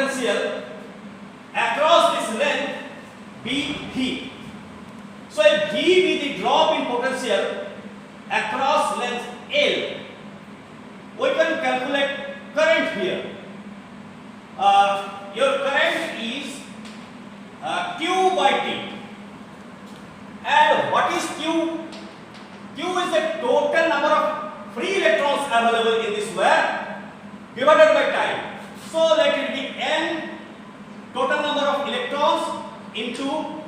potential across this length be V. So if V be the drop in potential across length L, we can calculate current here. Your current is Q by T. And what is Q? Q is the total number of free electrons available in this wire divided by time. So let it be N, total number of electrons, into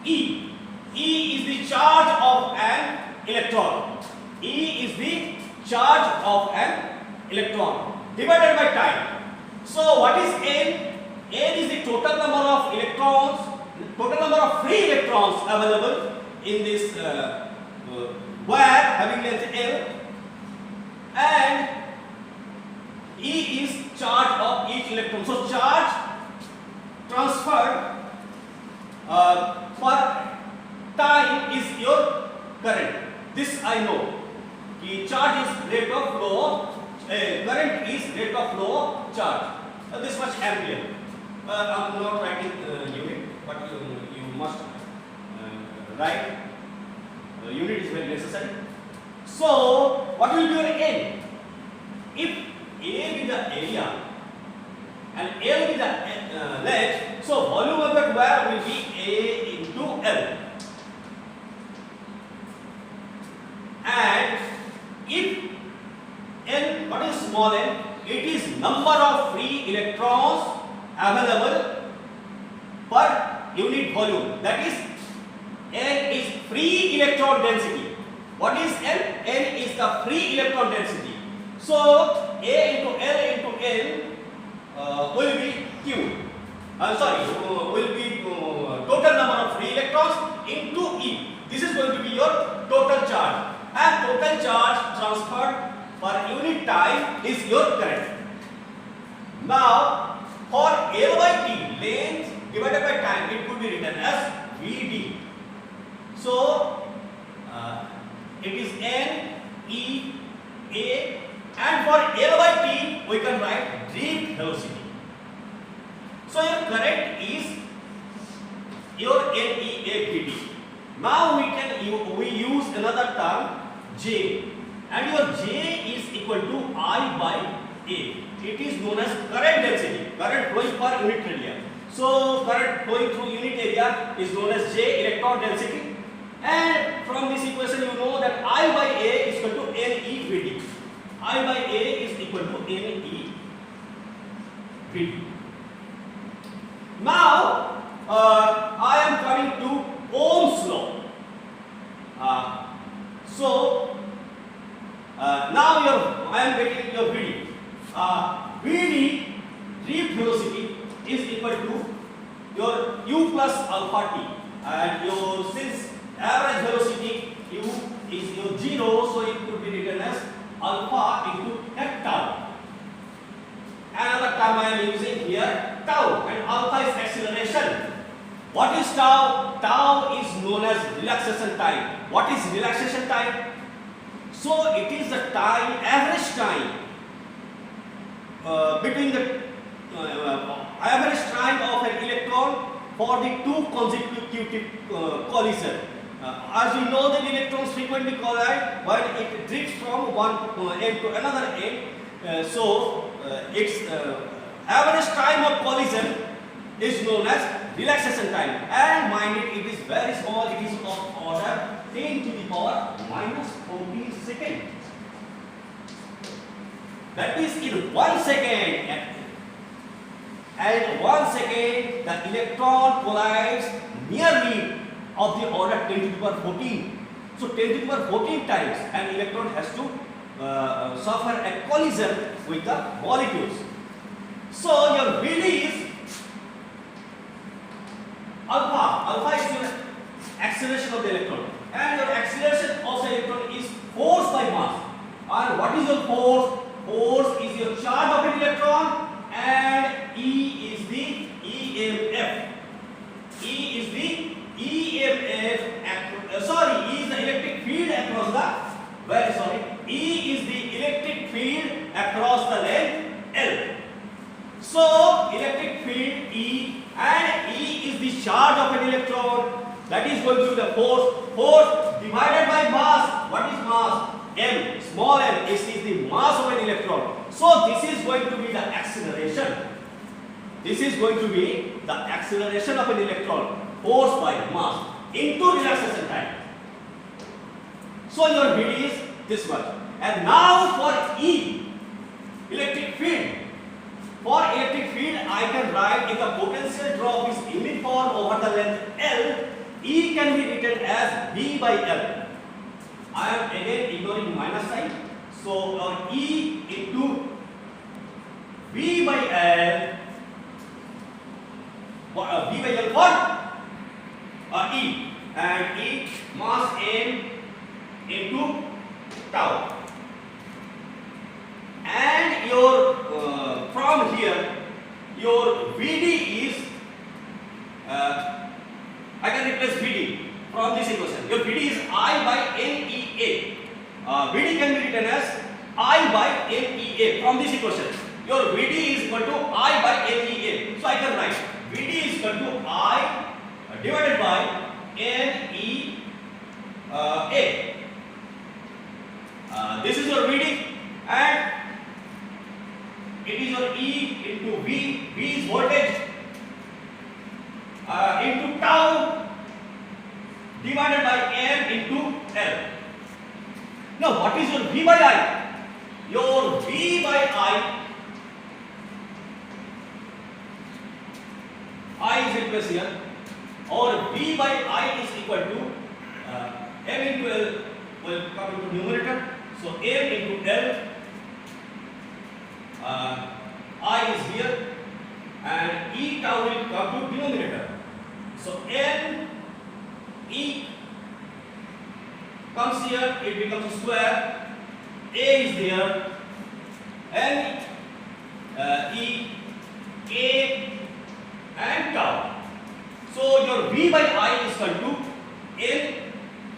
E. E is the charge of an electron. E is the charge of an electron divided by time. So what is N? N is the total number of electrons, total number of free electrons available in this wire having length L, and E is charge of each electron. So charge transferred per time is your current. This I know. The charge is rate of flow, current is rate of flow of charge. This much ampere. I am not writing unit, but you must write. Unit is very necessary. So what will be your N? If A be the area and L be the length, so volume of that wire will be A into L. And if N, what is small n? It is number of free electrons available per unit volume. That is, N is free electron density. What is N? N is the free electron density. So A into L will be Q. Will be total number of free electrons into E. This is going to be your total charge. And total charge transferred per unit time is your current. Now, for L by T, length divided by time, it could be written as Vd. So, it is N, E, A, and for L by T, we can write drift velocity. So, your current is your NEAVD. Now, we use another term J, and your J is equal to I by A. It is known as current density, current flowing per unit area. So current flowing through unit area is known as J, electron density, and from this equation you know that I by A is equal to NEVD. I by A is equal to NEVD. Now I am coming to Ohm's law. Now I am getting your VD. VD, drift velocity, is equal to your U plus alpha T, and your, since average velocity U is your 0, so it could be written as alpha into tau. Another term I am using here, tau, and alpha is acceleration. What is tau? Tau is known as relaxation time. What is relaxation time? So it is the time, average time between the average time of an electron for the two consecutive collision. As we know that electrons frequently collide while it drifts from one end to another end. So its average time of collision is known as relaxation time. And mind it, it is very small. It is of order 10 to the power minus 14 seconds. That is in 1 second. And 1 second, the electron collides nearly of the order 10 to the power 14. So 10 to the power 14 times an electron has to suffer a collision with the molecules. So your VD is alpha. Alpha is your acceleration of the electron, and your acceleration of the electron is force by mass. And what is your force? Force is your charge of an electron, and E is the EMF. E is the EMF. E is the electric field across the. E is the electric field across the length L. electric field E, and E is the charge of an electron. That is going to be the force divided by mass. What is mass? M, small m. This is the mass of an electron. So this is going to be the acceleration. This is going to be the acceleration of an electron, force by mass into relaxation time. So your VD is this much. And now for E, electric field. For electric field, I can write if the potential drop is uniform over the length L, E can be written as V by L. I am again ignoring minus sign. So E into V by L. V by L for E, and E mass M into tau. And your from here your VD is I can replace VD from this equation. Your VD is I by NEA. VD can be written as I by NEA from this equation. Your VD is equal to I by NEA. So I can write VD is equal to I divided by NEA. This is your VD, and it is your E into V. V is voltage into tau divided by M into L. Now what is your V by I? Your V by I is equal here, or V by I is equal to M into L will come into numerator. So M into L, I is here, and E tau will come to denominator. So N E comes here, it becomes a square. A is there, N E A and tau. So your V by I is equal to N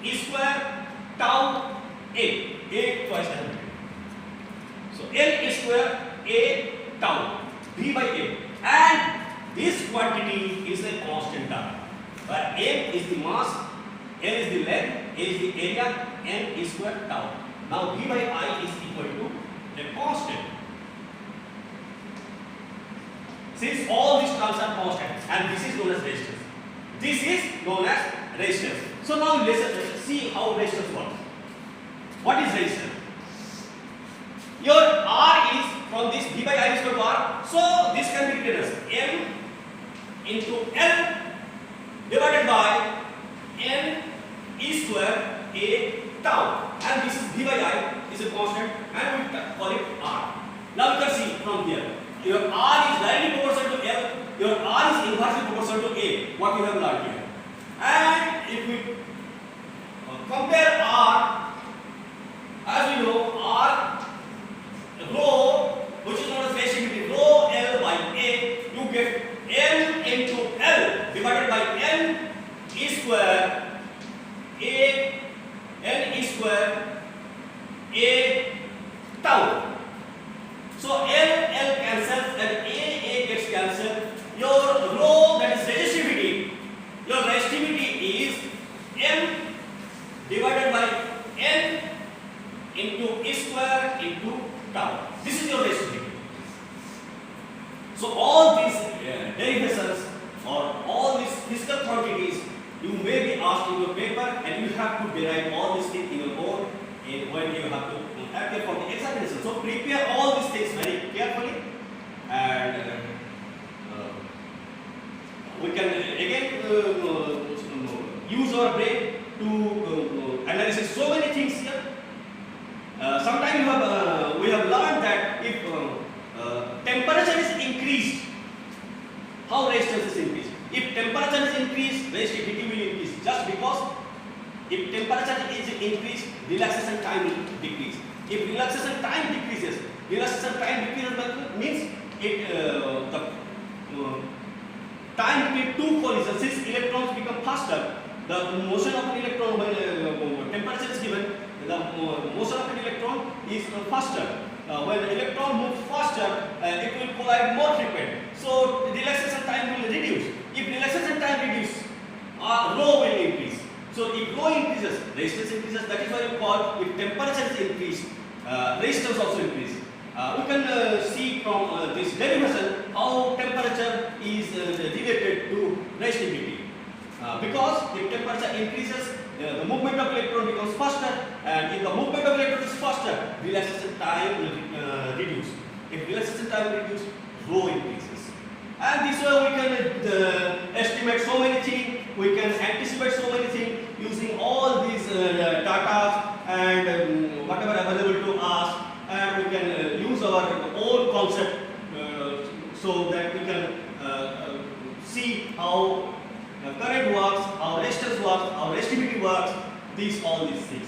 E square tau A twice as much. So N E square A tau V by A, and this quantity is a constant term, where M is the mass, N is the length, A is the area, N is square tau. Now V by I is equal to a constant. Since all these terms are constant, and this is known as resistance. This is known as resistance. So now let's see how resistance works. What is resistance? Your R is from this V by I is equal to R. So this can be written as M into L divided by N E square A tau. And this is V by I is a constant, and we call it R. Now you can see from here, your R is directly proportional to L, your R is inversely proportional to A, what we have learned here. And if we compare R, as we know, R rho, which is known as resistivity, rho L by A, you get M into L divided by N E square A N E square A tau. So L cancels and A gets cancelled. Your rho, that is resistivity, your resistivity is M divided by N into E square into tau. This is your resistivity. So all these derivations or all these physical quantities you may be asked in your paper, and you have to derive all these things in your board when you have to appear for the examination. So prepare all these things very carefully, and we can again use our brain to analyze so many things here. Sometimes we have learned that if temperature is increased, how resistance is increased. If temperature is increased, resistivity will increase, just because if temperature is increased, relaxation time will decrease. If relaxation time decreases, means the time between two collisions, since electrons become faster, the motion of an electron when temperature is given, the motion of an electron is faster. When the electron moves faster, it will collide more frequent. So rho will increase. So if rho increases, resistance increases. That is why you call if temperature is increased, resistance also increase. We can see from this derivation how temperature is related to resistivity. Because if temperature increases, the movement of electron becomes faster, and if the movement of electron is faster, relaxation time will reduce. If relaxation time reduces, rho increases. And this way we can estimate so many things, we can anticipate so many things using all these data and whatever available to us, and we can use our own concept so that we can see how current works, how resistance works, how resistivity works, all these things.